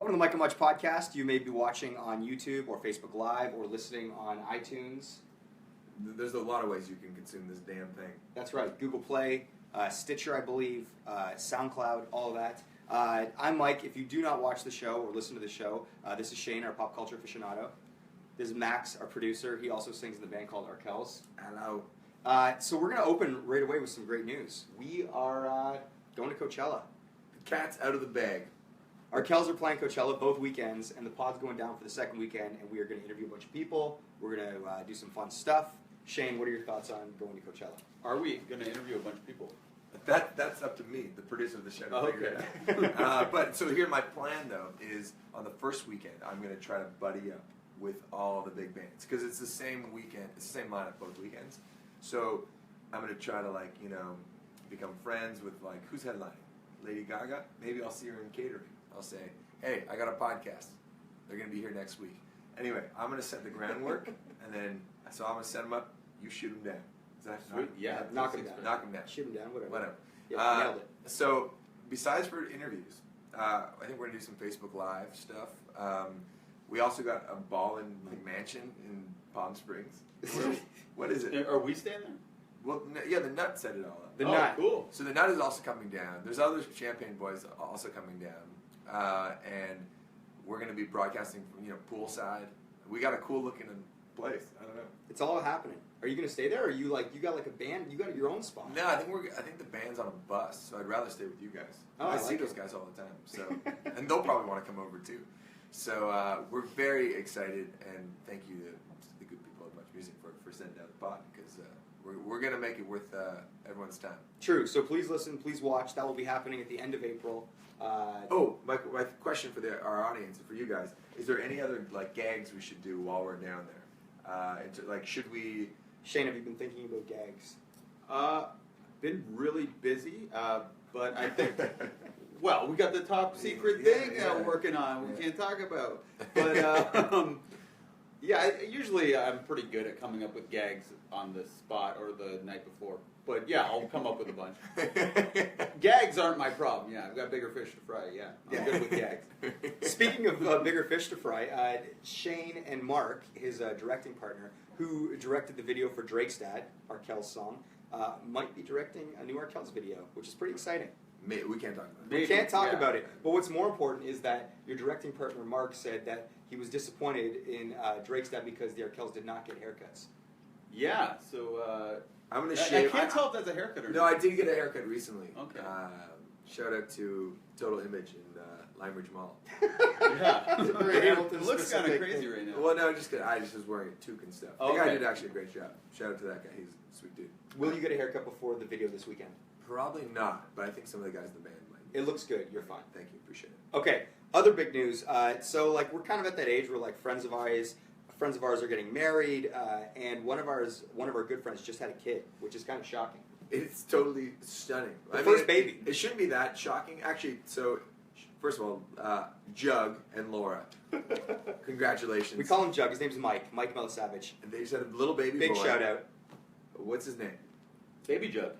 Welcome to the Mike and Much podcast. You may be watching on YouTube or Facebook Live or listening on iTunes. There's a lot of ways you can consume this damn thing. That's right. Google Play, Stitcher, I believe, SoundCloud, all of that. I'm Mike. If you do not watch the show or listen to the show, this is Shane, our pop culture aficionado. This is Max, our producer. He also sings in the band called Arkells. Hello. So we're going to open right away with some great news. We are going to Coachella. The cat's out of the bag. Arkells are playing Coachella both weekends, and the pod's going down for the second weekend, and we are going to interview a bunch of people. We're going to do some fun stuff. Shane, what are your thoughts on going to Coachella? Are we going to interview a bunch of people? That's up to me, the producer of the show. Okay. But so here, my plan though is on the first weekend I'm going to try to buddy up with all the big bands because it's the same weekend, it's the same lineup both weekends. So I'm going to try to become friends with who's headlining? Lady Gaga. Maybe I'll see her in catering. I'll say, hey, I got a podcast. They're going to be here next week. Anyway, I'm going to set the groundwork, and then so I'm going to set them up. You shoot them down. Is that sweet? Yeah, knock them down. Knock them down. Shoot them down. Whatever. Yeah, nailed it. So besides for interviews, I think we're going to do some Facebook Live stuff. We also got a ball in mansion in Palm Springs. What is it? Are we staying there? Well, yeah, the Nut set it all up. The Nut. Cool. So the Nut is also coming down. There's other Champagne boys also coming down, and we're going to be broadcasting from poolside. We got a cool looking place. I don't know. It's all happening. Are you going to stay there, or are you you got a band? You got your own spot? No, I think the band's on a bus, so I'd rather stay with you guys. Oh, I see those guys all the time. So, and they'll probably want to come over too. So we're very excited, and thank you to the good people at Much Music for sending out the pod because we're gonna make it worth everyone's time. True. So please listen, please watch. That will be happening at the end of April. My question for our audience, for you guys, is there any other gags we should do while we're down there? Should we? Shane, have you been thinking about gags? Been really busy, but I think, well, we got the top secret thing we're working on. We can't talk about. But, usually I'm pretty good at coming up with gags on the spot or the night before. But, yeah, I'll come up with a bunch. Gags aren't my problem. Yeah, I've got bigger fish to fry. Yeah, I'm good with gags. Speaking of bigger fish to fry, Shane and Mark, his directing partner, who directed the video for Drake's Dad, Arkells' song, might be directing a new Arkells video, which is pretty exciting. We can't talk about it. We can't talk about it. But what's more important is that your directing partner, Mark, said that he was disappointed in Drake's Dad because the Arkells did not get haircuts. Yeah, so I'm going to shave. I can't tell if that's a haircut or not. No, I did get a haircut recently. Okay. Shout out to Total Image in Lime Ridge Mall. Yeah. It looks kind of crazy right now. Well, no, I just was wearing a toque and stuff. The guy did actually a great job. Shout out to that guy. He's a sweet dude. Will you get a haircut before the video this weekend? Probably not, but I think some of the guys in the band might. It looks good. You're fine. Thank you. Appreciate it. Okay. Other big news. So we're kind of at that age where friends of ours are getting married, and one of our good friends just had a kid, which is kind of shocking. It's totally stunning. First baby. It shouldn't be that shocking, actually. So, first of all, Jug and Laura, congratulations. We call him Jug. His name's Mike Melisavage. And they just had a little baby Big boy. shout out. What's his name? Baby Jug.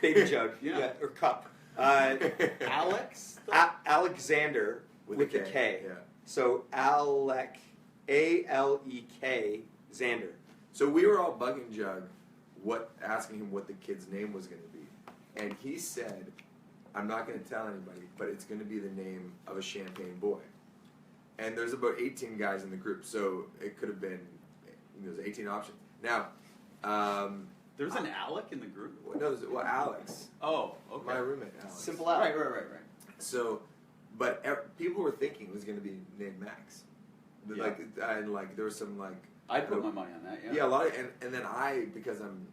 Baby Jug. Yeah. Or Cup. Alex? Alexander with a K. Yeah. So Alek, A-L-E-K, Xander. So we were all bugging Jug, asking him what the kid's name was going to be. And he said, I'm not going to tell anybody, but it's going to be the name of a Champagne boy. And there's about 18 guys in the group, so it could have been, there's 18 options. Now, there's an Alec in the group? No, Alex. Oh, okay. My roommate, Alex. Simple Alex. Right. So, but people were thinking it was going to be named Max. Yeah. There was some I'd put my money on that, yeah. Yeah, a lot of, and then because I'm,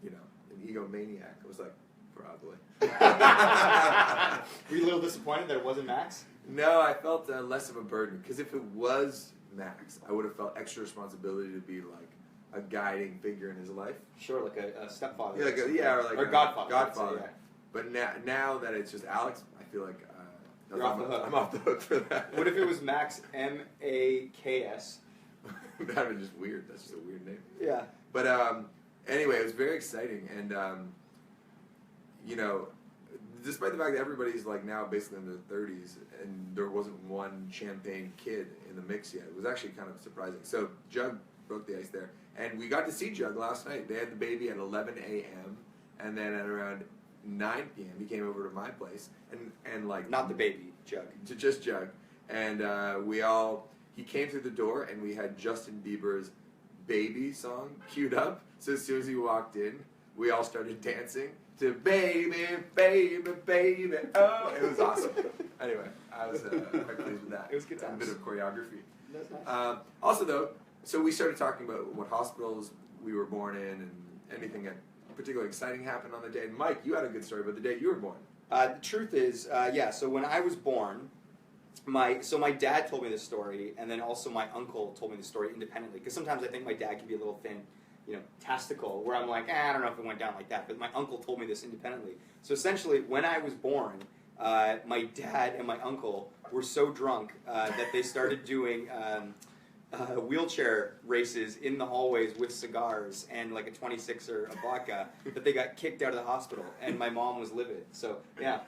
an egomaniac, I was like, probably. Were you a little disappointed that it wasn't Max? No, I felt less of a burden, because if it was Max, I would have felt extra responsibility to be a guiding figure in his life. Sure, like a stepfather. Yeah, or Godfather. Godfather. Say, yeah. But now that it's just Alex, I feel like you're off the hook. I'm off the hook for that. What if it was Max, M-A-K-S? That would be just weird. That's just a weird name. Yeah. But anyway, it was very exciting, and despite the fact that everybody's like now basically in their 30s, and there wasn't one champagne kid in the mix yet. It was actually kind of surprising. So Jug broke the ice there, and we got to see Jug last night. They had the baby at 11 a.m. and then at around 9 p.m. he came over to my place, and like Not the baby, Jug. just Jug, and he came through the door, and we had Justin Bieber's "Baby" song queued up. So as soon as he walked in, we all started dancing to "Baby, Baby, Baby." Oh, it was awesome. Anyway, I was quite pleased with that. It was good A times. bit of choreography. That's nice. Also, though, so we started talking about what hospitals we were born in, and anything that particularly exciting happened on the day. And Mike, you had a good story about the day you were born. The truth is, so when I was born, my dad told me this story, and then also my uncle told me the story independently. Because sometimes I think my dad can be a little thin, tastical, where I'm like, I don't know if it went down like that. But my uncle told me this independently. So essentially, when I was born, my dad and my uncle were so drunk that they started doing wheelchair races in the hallways with cigars and like a 26er of vodka that they got kicked out of the hospital, and my mom was livid. So, yeah.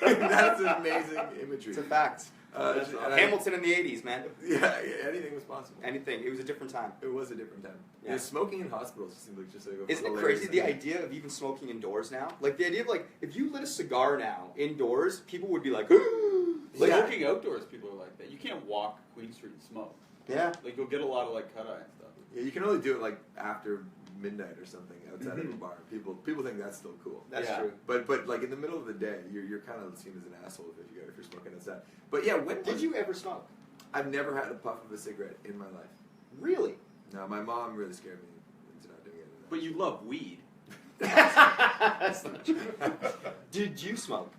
That's amazing imagery. It's a fact. Hamilton in the 80s, man. Yeah, anything was possible. Anything. It was a different time. It was a different time. Yeah. Yeah, smoking in hospitals seems like just like a Isn't it hilarious crazy, the thing. idea of even smoking indoors now? Like, the idea of, like, if you lit a cigar now indoors, people would be like, ooh! Like, Yeah. smoking outdoors, people are like that. You can't walk Queen Street and smoke. Yeah. Like, you'll get a lot of, like, cut-eye and stuff. Yeah, you can only do it like after midnight or something outside of a bar. People think that's still cool. That's Yeah. true. But like in the middle of the day, you're kind of seen as an asshole if you're smoking outside. But yeah, Did you ever smoke? I've never had a puff of a cigarette in my life. Really? No, my mom really scared me into not doing it. But you love weed. That's not true. Did you smoke?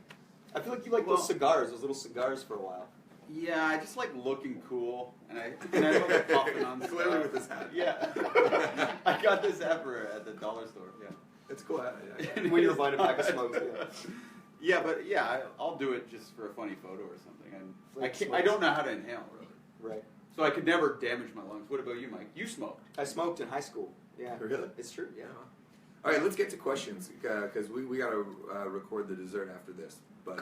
I feel like you like those cigars, those little cigars for a while. Yeah, I just like looking cool, and I like puffing on stuff. Clearly with this hat. Yeah. I got this ever at the dollar store, yeah. It's cool. When you're buying a pack of smokes, yeah. Yeah, but yeah, I'll do it just for a funny photo or something. Like I don't know how to inhale, really. Right. So I could never damage my lungs. What about you, Mike? You smoked. I smoked in high school. Yeah. Really? It's true, yeah. All right, let's get to questions because we got to record the dessert after this. But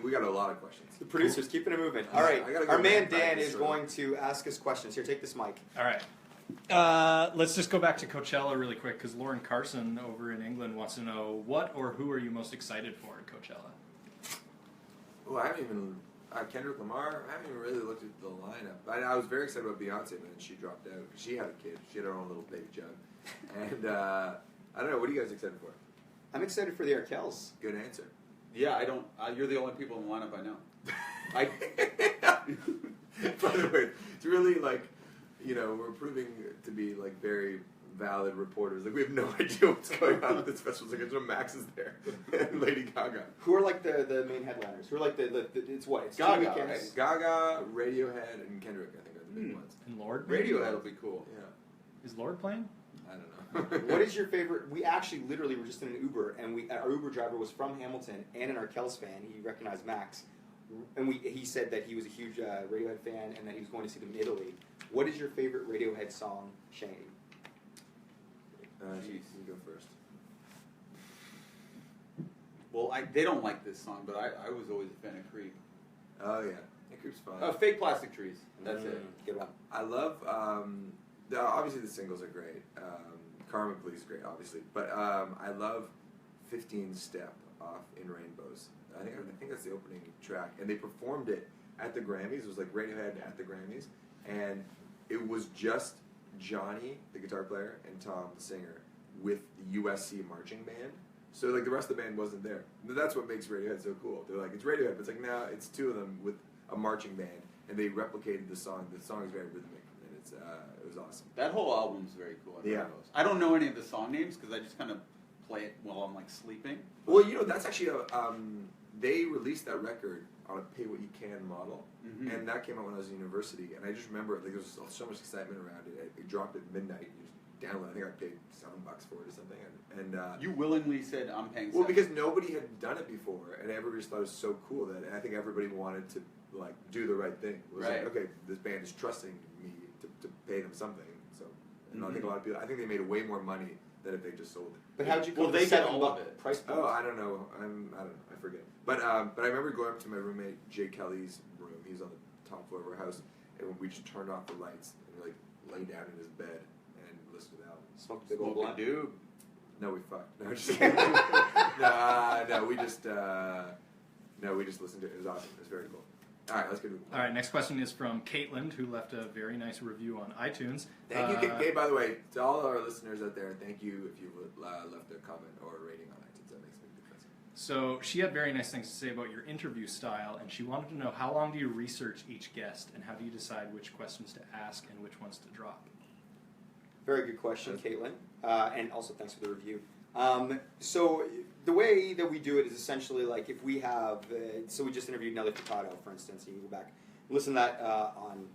we got a lot of questions. The producer's keeping it moving. All right, I gotta go our man back to Dan this is sort of- going to ask us questions. Here, take this mic. All right. Let's just go back to Coachella really quick because Lauren Carson over in England wants to know what or who are you most excited for at Coachella? Oh, I haven't even Kendrick Lamar. I haven't even really looked at the lineup. I was very excited about Beyonce, but then she dropped out. She had a kid. She had her own little baby Jug. And I don't know. What are you guys excited for? I'm excited for the Arkells. Good answer. Yeah, I don't. You're the only people in the lineup I know. By the way, it's really like, we're proving to be like very valid reporters. Like we have no idea what's going on with this festival. It's like Max is there and Lady Gaga. Who are like the main headliners? Who are like the it's what? It's Gaga, 2 weekends. right? Gaga, Radiohead, and Kendrick. I think are the big ones. And Lord? maybe? Radiohead will be cool. Yeah, Is Lord playing? I don't know. What is your favorite? We actually literally were just in an Uber, and our Uber driver was from Hamilton and an Arkells fan. He recognized Max, and he said that he was a huge Radiohead fan and that he was going to see them in Italy. What is your favorite Radiohead song, Shane? You go first. Well, they don't like this song, but I was always a fan of Creep. Oh yeah, it Creep's fun. Fake Plastic Trees. That's it. Good one. I love. Obviously, the singles are great. Karma Police is great, obviously, but I love 15 Step off In Rainbows. I think that's the opening track, and they performed it at the Grammys. It was like Radiohead at the Grammys, and it was just Johnny, the guitar player, and Tom, the singer, with the USC marching band. So like the rest of the band wasn't there. That's what makes Radiohead so cool. They're like, it's Radiohead, but it's like, no, it's two of them with a marching band, and they replicated the song. The song is very rhythmic, and it was awesome. That whole album's very cool. Yeah. I don't know any of the song names because I just kind of play it while I'm like sleeping. Well, that's actually they released that record on a pay what you can model, and that came out when I was in university. And I just remember like there was so much excitement around it. It dropped at midnight. You just download. I think I paid $7 for it or something. And you willingly said I'm paying. Well, $7. because nobody had done it before, and everybody just thought it was so cool that I think everybody wanted to like do the right thing. It was Right. like, okay, this band is trusting me to pay them something. So, and I think a lot of people. I think they made way more money than if they just sold it. But how'd you Well, come they to get $7 all of it. price point? Oh, I don't know. I don't know. I forget. But I remember going up to my roommate Jay Kelly's room. He was on the top floor of our house, and we just turned off the lights and like lay down in his bed and listened to the album. Smoked a big old blunt. Dude. No, we fucked. No, just kidding. no, we just listened to it. It was awesome. It was very cool. All right, let's get to it. All right, next question is from Caitlin, who left a very nice review on iTunes. Thank you, Kay. By the way, to all our listeners out there, thank you if you left a comment or a rating on iTunes. That makes a big difference. So she had very nice things to say about your interview style, and she wanted to know how long do you research each guest, and how do you decide which questions to ask and which ones to drop? Very good question, Caitlin. And also thanks for the review. So the way that we do it is essentially like if we have, so we just interviewed Nelly Furtado, for instance, and you go back, listen to that on,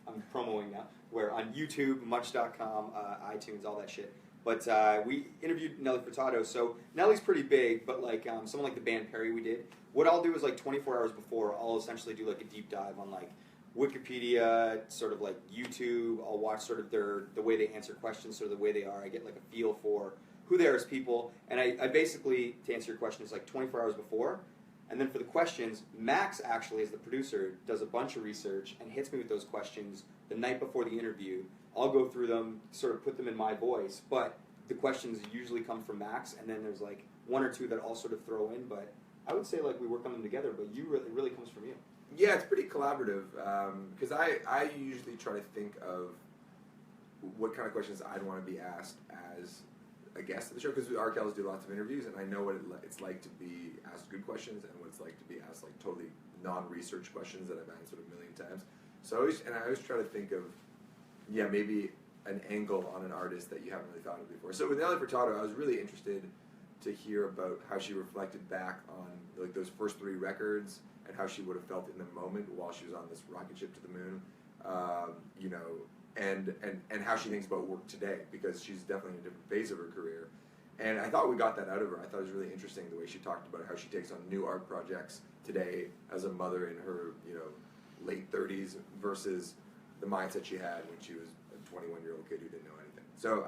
I'm promoing now, where on YouTube, Much.com, iTunes, all that shit. But we interviewed Nelly Furtado, so Nelly's pretty big, but like someone like the band Perry we did, what I'll do is like 24 hours before, I'll essentially do like a deep dive on like Wikipedia, sort of like YouTube. I'll watch sort of the way they answer questions, sort of the way they are. I get like a feel for who they are as people. And I basically, to answer your question, is like 24 hours before. And then for the questions, Max actually, as the producer, does a bunch of research and hits me with those questions the night before the interview. I'll go through them, sort of put them in my voice. But the questions usually come from Max, and then there's like one or two that I'll sort of throw in. But I would say like we work on them together, but it really comes from you. Yeah, it's pretty collaborative because I usually try to think of what kind of questions I'd want to be asked as a guest of the show, because RKLs do lots of interviews, and I know what it's like to be asked good questions and what it's like to be asked like totally non-research questions that I've answered a million times. So I always try to think of maybe an angle on an artist that you haven't really thought of before. So with Nelly Furtado, I was really interested to hear about how she reflected back on like those first 3 records and how she would have felt in the moment while she was on this rocket ship to the moon, and how she thinks about work today, because she's definitely in a different phase of her career. And I thought we got that out of her. I thought it was really interesting the way she talked about how she takes on new art projects today as a mother in her late 30s versus the mindset she had when she was a 21-year-old kid who didn't know anything. So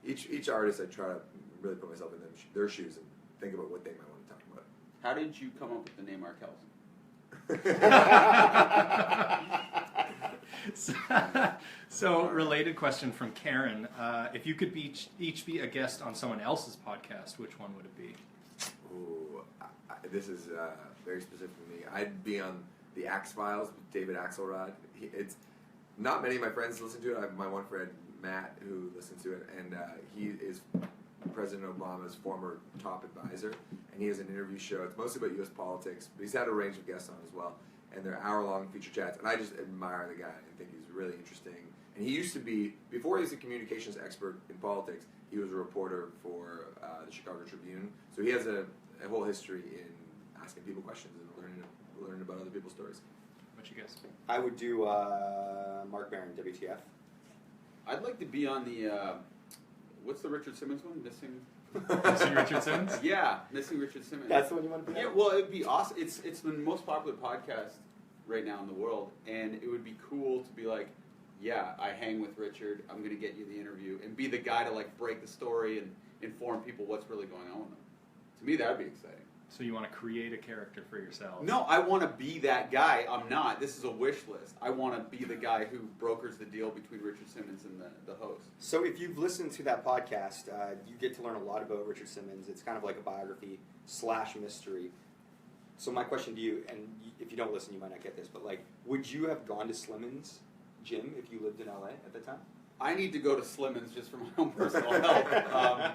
each artist, I try to really put myself in their shoes and think about what they might want to talk about. How did you come up with the name Arkells? So, related question from Karen. If you could each be a guest on someone else's podcast, which one would it be? Ooh, this is very specific to me. I'd be on the Axe Files with David Axelrod. It's not many of my friends listen to it. I have my one friend, Matt, who listens to it, and he is President Obama's former top advisor, and he has an interview show. It's mostly about U.S. politics, but he's had a range of guests on as well, and they're hour-long feature chats, and I just admire the guy and think he's really interesting. And he used to be, before he was a communications expert in politics, he was a reporter for the Chicago Tribune, so he has a whole history in asking people questions and learning about other people's stories. What you guess? I would do Mark Barron, WTF. I'd like to be on the, what's the Richard Simmons one? Missing Richard Simmons? Yeah, Missing Richard Simmons. That's the one you want to be on? Yeah, well, it'd be awesome. It's the most popular podcast right now in the world, and it would be cool to be like, yeah, I hang with Richard, I'm going to get you the interview, and be the guy to like break the story and inform people what's really going on with them. To me, that would be exciting. So you want to create a character for yourself? No, I want to be that guy. I'm not. This is a wish list. I want to be the guy who brokers the deal between Richard Simmons and the host. So if you've listened to that podcast, you get to learn a lot about Richard Simmons. It's kind of like a biography / mystery. So my question to you, and if you don't listen, you might not get this, but like, would you have gone to Slimmon's gym if you lived in LA at the time? I need to go to Slimmon's just for my own personal health.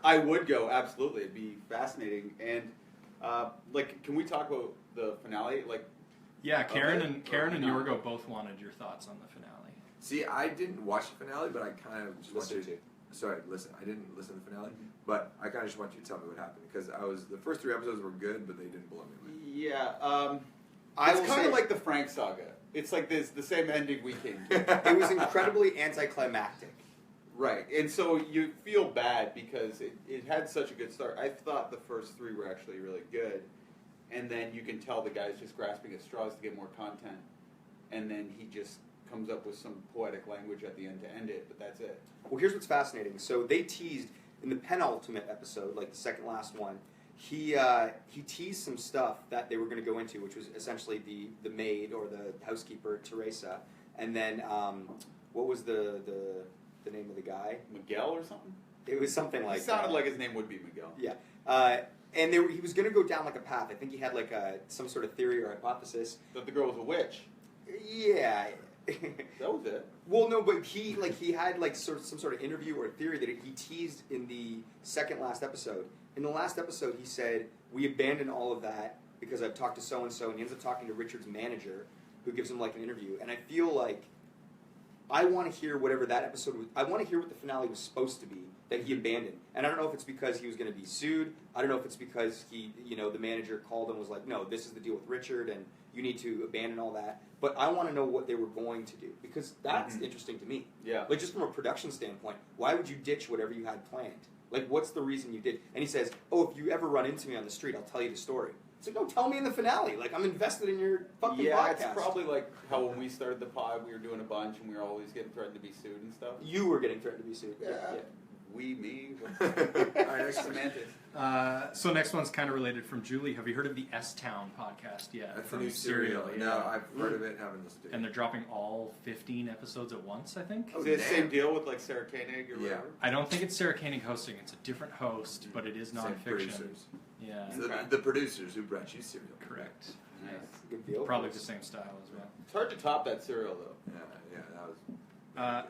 I would go, absolutely. It'd be fascinating. And can we talk about the finale? Yeah, Karen Okay. and Yorgo both wanted your thoughts on the finale. See, I didn't watch the finale, but I kind of just Listen wanted to. Sorry, listen. I didn't listen to the finale, but I kind of just want you to tell me what happened, because the first 3 episodes were good, but they didn't blow me away. Yeah, I it's will kind say- of like the Frank saga. It's like this the same ending we came to. It was incredibly anticlimactic. Right, and so you feel bad because it had such a good start. I thought the first 3 were actually really good, and then you can tell the guy's just grasping at straws to get more content, and then he just comes up with some poetic language at the end to end it, but that's it. Well, here's what's fascinating. So they teased in the penultimate episode, like the second last one. He teased some stuff that they were going to go into, which was essentially the maid or the housekeeper Teresa, and then what was the name of the guy? Miguel or something? It was something like It sounded that. like his name would be Miguel. Yeah. And he was going to go down like a path. I think he had like some sort of theory or hypothesis. That the girl was a witch. Yeah. That was it. Well, no, but he had like some sort of interview or theory that he teased in the second last episode. In the last episode, he said, we abandoned all of that because I've talked to so-and-so, and he ends up talking to Richard's manager, who gives him like an interview. And I feel like I want to hear whatever that episode was. I want to hear what the finale was supposed to be that he abandoned. And I don't know if it's because he was going to be sued. I don't know if it's because the manager called and was like, no, this is the deal with Richard, and you need to abandon all that. But I want to know what they were going to do, because that's interesting to me. Yeah. Like, just from a production standpoint, why would you ditch whatever you had planned? Like, what's the reason you did? And he says, oh, if you ever run into me on the street, I'll tell you the story. It's like, no, tell me in the finale. Like, I'm invested in your fucking Yeah, podcast. it's probably like how when we started the pod, we were doing a bunch and we were always getting threatened to be sued and stuff. You were getting threatened to be sued. Yeah. Me. All right, next Semantics. So next one's kind of related from Julie. Have you heard of the S-Town podcast yet? That's a From new serial. yeah. No, I've heard of it, haven't listened to it. And they're dropping all 15 episodes at once, I think. Is it the same deal with like Sarah Koenig or whatever? I don't think it's Sarah Koenig hosting. It's a different host, but it is Same nonfiction. producers. Yeah, The producers who brought you serial. correct. Nice. Good deal. Probably the same style as well. It's hard to top that serial though. Yeah, that was.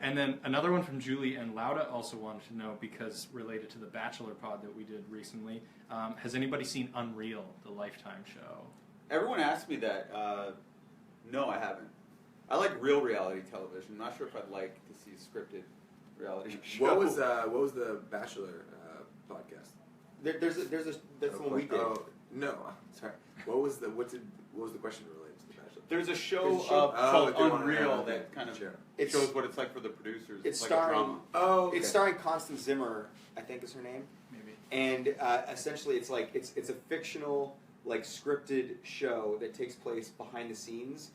And then another one from Julie and Lauda also wanted to know, because related to the Bachelor pod that we did recently, has anybody seen Unreal, the Lifetime show? Everyone asks me that. No, I haven't. I like real reality television. I'm not sure if I'd like to see scripted reality show. What was the Bachelor podcast? There's that's the one we did. Oh no, sorry. What was the question related to the Bachelor? There's a show There's a show- called they wanna- Unreal okay, that kind of sure. shows what it's like for the producers. It's like a starring. drama. Oh, okay. It's starring Constance Zimmer, I think is her name. Maybe. And essentially, it's like it's a fictional, like scripted show that takes place behind the scenes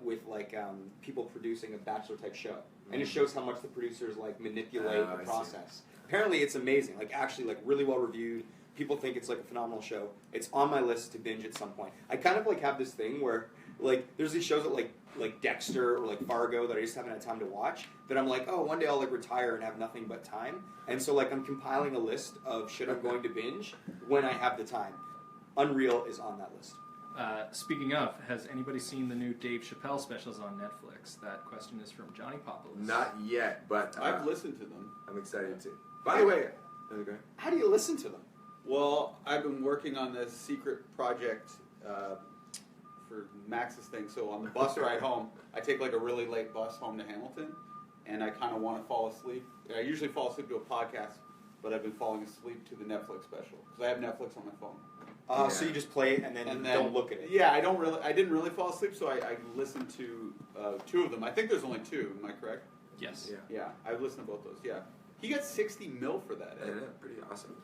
with like people producing a Bachelor type show, and it shows how much the producers like manipulate I the see. process. Apparently, it's amazing. Like actually, like really well reviewed. People think it's like a phenomenal show. It's on my list to binge at some point. I kind of like have this thing where like there's these shows that like Dexter or like Fargo that I just haven't had time to watch, that I'm like, oh, one day I'll like retire and have nothing but time. And so like I'm compiling a list of shit I'm going to binge when I have the time. Unreal is on that list. Speaking of, has anybody seen the new Dave Chappelle specials on Netflix? That question is from Johnny Popoulos. Not yet, but I've listened to them. I'm excited too. By the way, okay. How do you listen to them? Well, I've been working on this secret project for Max's thing. So on the bus ride home, I take like a really late bus home to Hamilton, and I kind of want to fall asleep. I usually fall asleep to a podcast, but I've been falling asleep to the Netflix special because I have Netflix on my phone. So you just play it and then don't look at it. Yeah, I didn't really fall asleep, so I listened to two of them. I think there's only two. Am I correct? Yes. Yeah. Yeah, I've listened to both those. Yeah, he got 60 mil for that. Yeah, pretty awesome.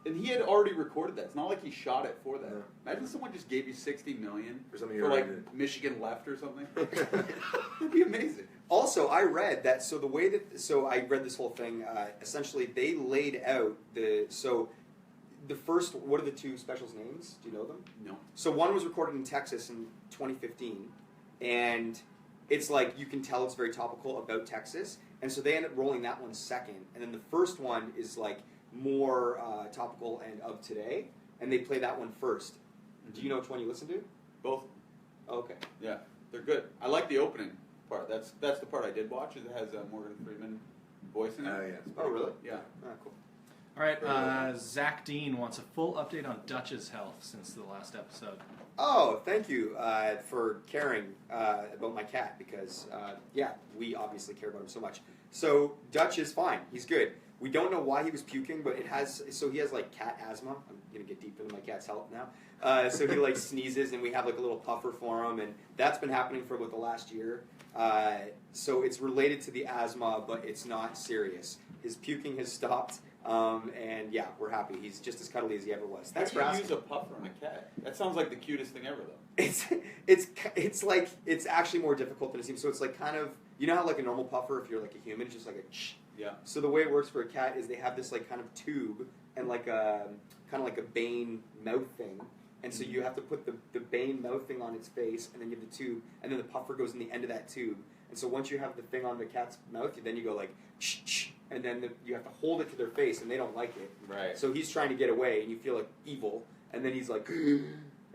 And he had already recorded that. It's not like he shot it for that. No. Imagine someone just gave you $60 million For something you for like already did. Michigan Left or something. That'd be amazing. Also, I read that. So I read this whole thing. Essentially, they laid out the first. What are the two specials' names? Do you know them? No. So one was recorded in Texas in 2015, and it's like you can tell it's very topical about Texas, and so they ended up rolling that one second, and then the first one is like more topical and of today, and they play that one first. Do you know which one you listen to? Both. Oh, okay. Yeah, they're good. I like the opening part. That's the part I did watch. It has Morgan Freeman voicing it. Oh yeah. Oh, really? Yeah. Ah, cool. All right. Zach Dean wants a full update on Dutch's health since the last episode. Oh, thank you for caring about my cat because, we obviously care about him so much. So Dutch is fine. He's good. We don't know why he was puking, but he has like cat asthma. I'm going to get deep into my cat's health now. So he like sneezes and we have like a little puffer for him, and that's been happening for about the last year. So it's related to the asthma, but it's not serious. His puking has stopped. And yeah, we're happy. He's just as cuddly as he ever was. Thanks How for do you asking. use a puffer on a cat? That sounds like the cutest thing ever, though. It's like it's actually more difficult than it seems. So it's like kind of, you know how like a normal puffer, if you're like a human, it's just like a ch. Yeah. So the way it works for a cat is they have this like kind of tube and like a kind of like a bane mouth thing. And so you have to put the bane mouth thing on its face, and then you have the tube, and then the puffer goes in the end of that tube. And so once you have the thing on the cat's mouth, then you go like, shh, and then you have to hold it to their face, and they don't like it. Right. So he's trying to get away, and you feel like evil, and then he's like, and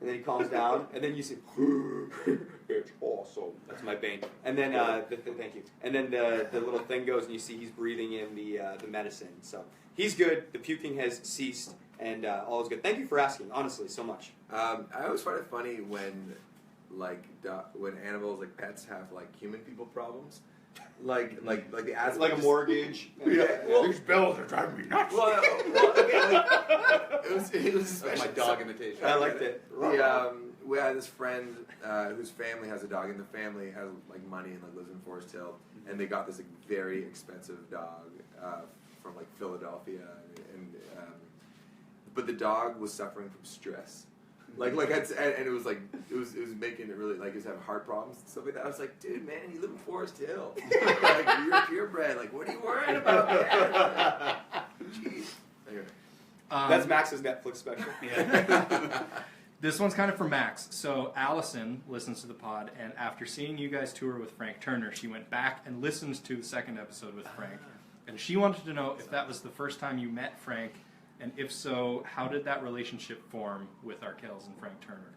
then he calms down, and then you see, it's awesome. That's my bane. And then thank you. And then the little thing goes, and you see he's breathing in the medicine. So he's good. The puking has ceased, and all is good. Thank you for asking, honestly, so much. I always find it funny when, when animals, like pets, have like human people problems, like the asthma. Like a mortgage. Yeah. Well, These bells are driving me nuts. well, okay, like, it was That's special. my dog imitation. I liked it. We had this friend whose family has a dog, and the family has like money and like lives in Forest Hill, and they got this like very expensive dog from like Philadelphia, but the dog was suffering from stress. And it was like it was making it really like he was having heart problems and stuff like that. I was like, dude, man, you live in Forest Hill, like you're purebred. Like, what are you worrying about, man? Jeez. Anyway. That's Max's Netflix special. Yeah. This one's kind of for Max. So Allison listens to the pod, and after seeing you guys tour with Frank Turner, she went back and listened to the second episode with Frank, and she wanted to know if that was the first time you met Frank. And if so, how did that relationship form with Arkells and Frank Turner?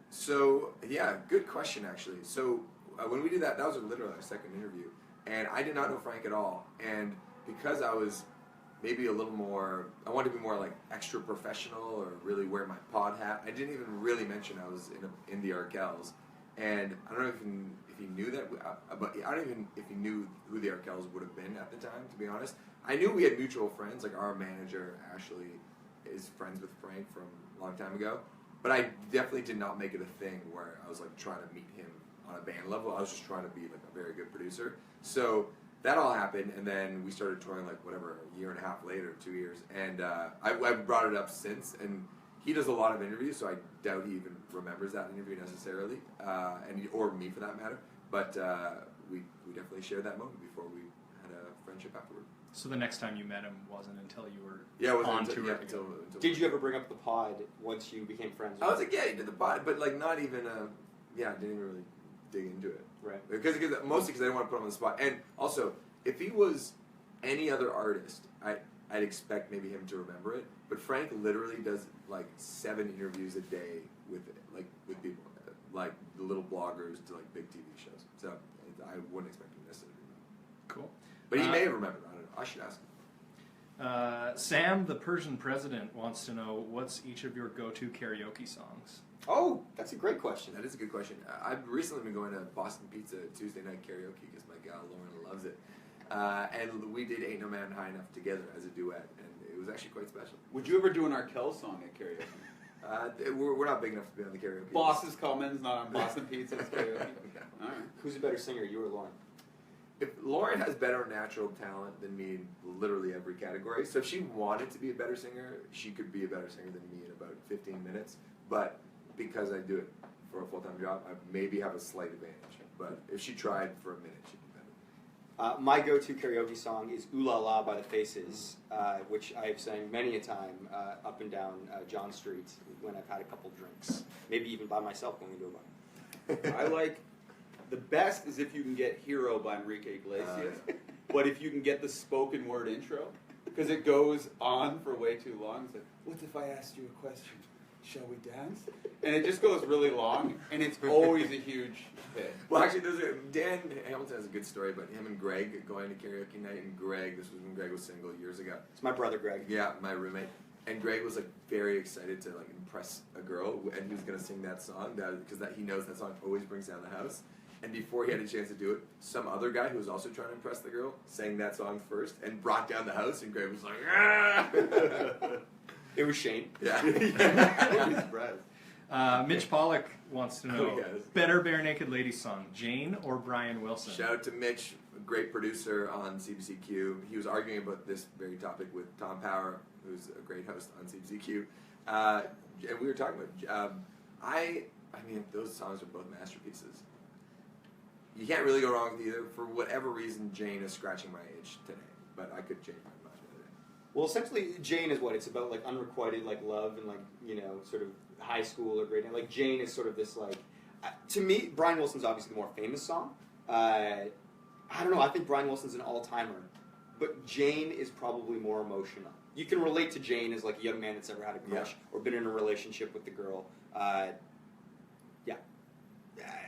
So, yeah, good question, actually. So, when we did that was literally our second interview. And I did not know Frank at all. And because I was maybe a little more, I wanted to be more like extra professional or really wear my pod hat, I didn't even really mention I was in the Arkells. And I don't know if he knew that, but I don't even if he knew who the Arkells would have been at the time, to be honest. I knew we had mutual friends, like our manager, Ashley, is friends with Frank from a long time ago. But I definitely did not make it a thing where I was like trying to meet him on a band level. I was just trying to be like a very good producer. So that all happened, and then we started touring like whatever, a year and a half later, 2 years. And I brought it up since, and he does a lot of interviews, so I doubt he even remembers that interview necessarily, or me for that matter. But we definitely shared that moment before we had a friendship afterward. So the next time you met him wasn't until you were on tour. Yeah, together. until Did you ever bring up the pod once you became friends with I was like, yeah, he did the pod, but like not even, I didn't even really dig into it. Right. Mostly because I didn't want to put him on the spot. And also, if he was any other artist, I'd expect maybe him to remember it. But Frank literally does like 7 interviews a day with people, like the little bloggers to like big TV shows. So I wouldn't expect him necessarily to remember. Cool. But he may have remembered. I don't know. I should ask him. Sam, the Persian president, wants to know what's each of your go-to karaoke songs? Oh, that's a great question. That is a good question. I've recently been going to Boston Pizza Tuesday night karaoke because my gal Lauren loves it. And we did Ain't No Man High Enough together as a duet, and it was actually quite special. Would you ever do an Arkell song at karaoke? We're not big enough to be on the karaoke. Boss's Commons, not on Boston Pizza's karaoke. All right. Who's a better singer, you or Lauren? If Lauren has better natural talent than me in literally every category, so if she wanted to be a better singer, she could be a better singer than me in about 15 minutes. But because I do it for a full-time job, I maybe have a slight advantage. But if she tried for a minute, she'd be better. My go-to karaoke song is Ooh La La by the Faces, which I've sang many a time up and down John Street when I've had a couple drinks. Maybe even by myself going to a bar. I like, the best is if you can get Hero by Enrique Iglesias, but if you can get the spoken word intro, because it goes on for way too long. It's like, what if I asked you a question? Shall we dance? And it just goes really long, and it's always a huge hit. Well, actually, Dan Hamilton has a good story about him and Greg going to karaoke night, and this was when Greg was single years ago. It's my brother, Greg. Yeah, my roommate. And Greg was like very excited to like impress a girl, and he was gonna sing that song because he knows that song always brings down the house. And before he had a chance to do it, some other guy who was also trying to impress the girl sang that song first and brought down the house, and Greg was like, ah! It was Shane. Yeah. I'd be surprised. Mitch Pollock wants to know, Oh, yes. better Barenaked Ladies song, Jane or Brian Wilson? Shout out to Mitch. great producer on CBCQ. He was arguing about this very topic with Tom Power, who's a great host on CBCQ. And we were talking about, I mean, those songs are both masterpieces. You can't really go wrong with either. For whatever reason, Jane is scratching my age today, but I could change my mind the other day. Well, essentially, Jane is what? It's about, like, unrequited, like, love and, like, you know, sort of high school or grade. Like, Jane is sort of this, like... to me, Brian Wilson's obviously the more famous song. I don't know, I think Brian Wilson's an all-timer. But Jane is probably more emotional. You can relate to Jane as, like, a young man that's ever had a crush or been in a relationship with the girl.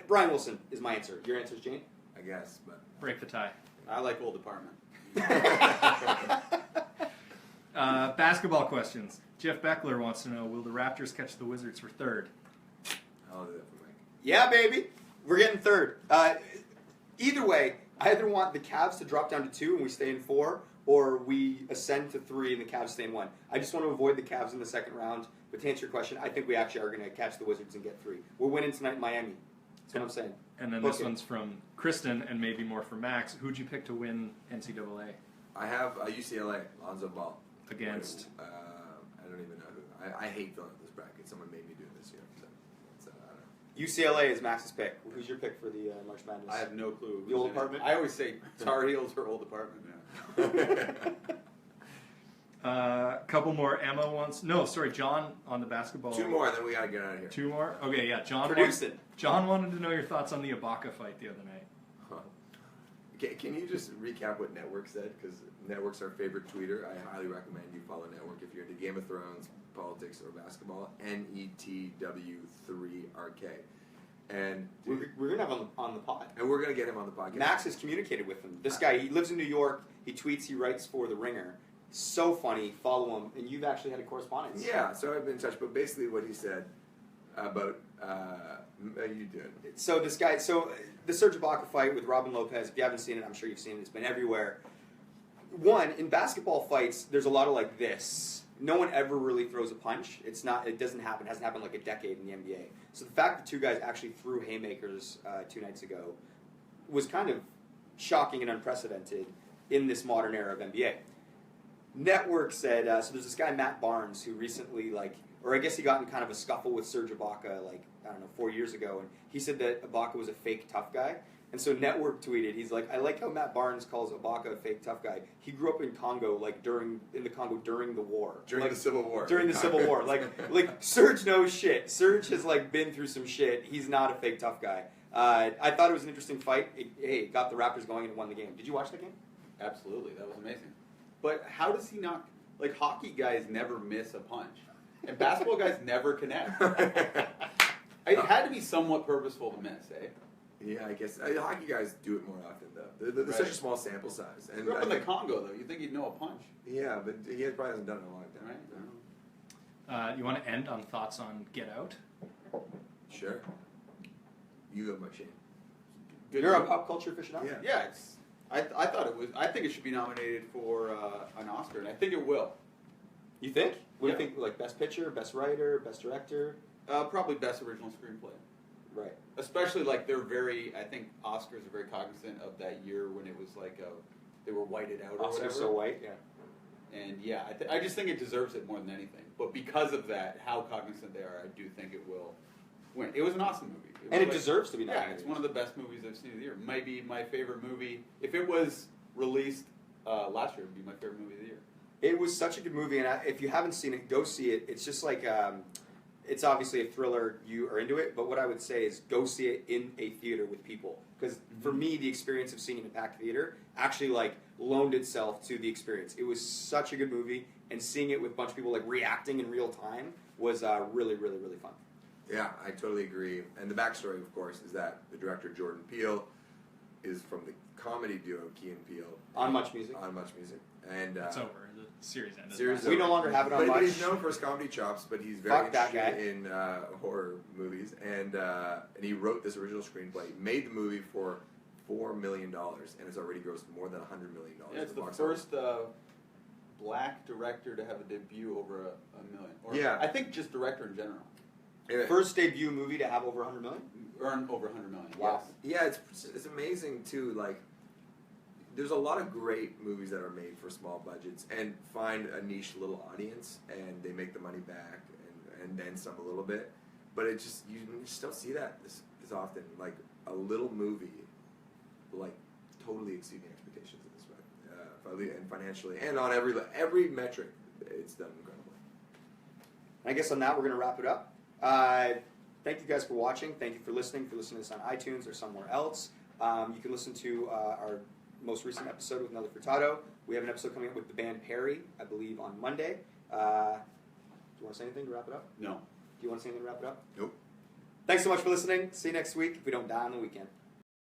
Brian Wilson is my answer. Your answer is Jane? I guess, but... Break the tie. I like Old Apartment. Basketball questions. Jeff Beckler wants to know, will the Raptors catch the Wizards for third? I'll do that for Mike. Yeah, baby. We're getting third. Either way, I either want the Cavs to drop down to 2 and we stay in 4, or we ascend to 3 and the Cavs stay in 1. I just want to avoid the Cavs in the second round. But to answer your question, I think we actually are going to catch the Wizards and get 3. We're winning tonight in Miami. That's what I'm saying. And then this one's from Kristen, and maybe more from Max. Who'd you pick to win NCAA? I have UCLA, Lonzo Ball. Against? I don't even know who. I hate filling out this bracket. Someone made me do it this year. So I don't know. UCLA is Max's pick. Who's your pick for the March Madness? I have no clue. The Old Apartment? I always say Tar Heels or Old Apartment. Yeah. Couple more. Emma wants... No, sorry, John on the basketball. 2 more, and then we got to get out of here. 2 more? Okay, yeah. John wanted to know your thoughts on the Ibaka fight the other night. Huh. Can you just recap what Network said? Because Network's our favorite tweeter. I highly recommend you follow Network if you're into Game of Thrones, politics, or basketball. NETW3RK. And We're going to have him on the pod. And we're going to get him on the podcast. Max has communicated with him. This guy, he lives in New York. He tweets, he writes for The Ringer. So funny. Follow him. And you've actually had a correspondence. Yeah, so I've been in touch. But basically what he said about... how you doing? So this guy... So the Serge Ibaka fight with Robin Lopez, if you haven't seen it, I'm sure you've seen it. It's been everywhere. One, in basketball fights, there's a lot of like this. No one ever really throws a punch. It's not. It doesn't happen. It hasn't happened like a decade in the NBA. So the fact that 2 guys actually threw haymakers 2 nights ago was kind of shocking and unprecedented in this modern era of NBA. Network said, so there's this guy, Matt Barnes, who recently, or I guess he got in kind of a scuffle with Serge Ibaka, 4 years ago, and he said that Ibaka was a fake tough guy. And so Network tweeted, he's like, I like how Matt Barnes calls Ibaka a fake tough guy. He grew up in Congo, during the war. During the Civil War. During the Civil War. Serge knows shit. Serge has, been through some shit. He's not a fake tough guy. I thought it was an interesting fight. It got the Raptors going and won the game. Did you watch that game? Absolutely. That was amazing. But how does he not... hockey guys never miss a punch. And basketball guys never connect. It had to be somewhat purposeful to miss, eh? Yeah, I guess. Hockey guys do it more often, though. They're such a small sample size. And grew up in the Congo, though. You'd think he'd know a punch. Yeah, but he probably hasn't done it in a long time. Right? You want to end on thoughts on Get Out? Sure. You go, Mike Shane. You're a pop culture aficionado? Yeah. Yeah, it's... I thought it was... I think it should be nominated for an Oscar, and I think it will. You think? What Yeah. do you think? Best picture, best writer, best director? Probably best original screenplay. Right. Especially, they're very... I think Oscars are very cognizant of that year when it was they were whited out or Oscars whatever. so white, yeah. And yeah, I just think it deserves it more than anything. But because of that, how cognizant they are, I do think it will win. It was an awesome movie. And it deserves to be Yeah, nominated. it's one of the best movies I've seen of the year. It might be my favorite movie. If it was released last year, it would be my favorite movie of the year. It was such a good movie, and if you haven't seen it, go see it. It's just it's obviously a thriller. You are into it, but what I would say is go see it in a theater with people. Because for me, the experience of seeing it in a packed theater actually loaned itself to the experience. It was such a good movie, and seeing it with a bunch of people reacting in real time was really, really, really fun. Yeah, I totally agree. And the backstory, of course, is that the director Jordan Peele is from the comedy duo Key and Peele. On Much Music. On Much Music. And It's over. The series ended. Series We no longer have it on but Much. he's known for his comedy chops, but he's very Fuck that interested in horror movies. And he wrote this original screenplay, made the movie for $4 million, and it's already grossed more than $100 million. Yeah, it's the first black director to have a debut over a million. Or, Yeah. I think just director in general. First debut movie to have over 100 million? Earn over 100 million. Wow. Yes. Yeah, it's amazing too. there's a lot of great movies that are made for small budgets and find a niche little audience, and they make the money back and then some a little bit. But it just you just don't see that as often. Like a little movie, like totally exceeding expectations in this way, and financially, and on every metric, it's done incredibly. And I guess on that, we're going to wrap it up. Thank you guys for watching. Thank you for listening. If you're listening to this on iTunes or somewhere else, you can listen to our most recent episode with Nelly Furtado. We have an episode coming up with the band Perry, I believe, on Monday. Do you want to say anything to wrap it up? No. Do you want to say anything to wrap it up? Nope. Thanks so much for listening. See you next week if we don't die on the weekend.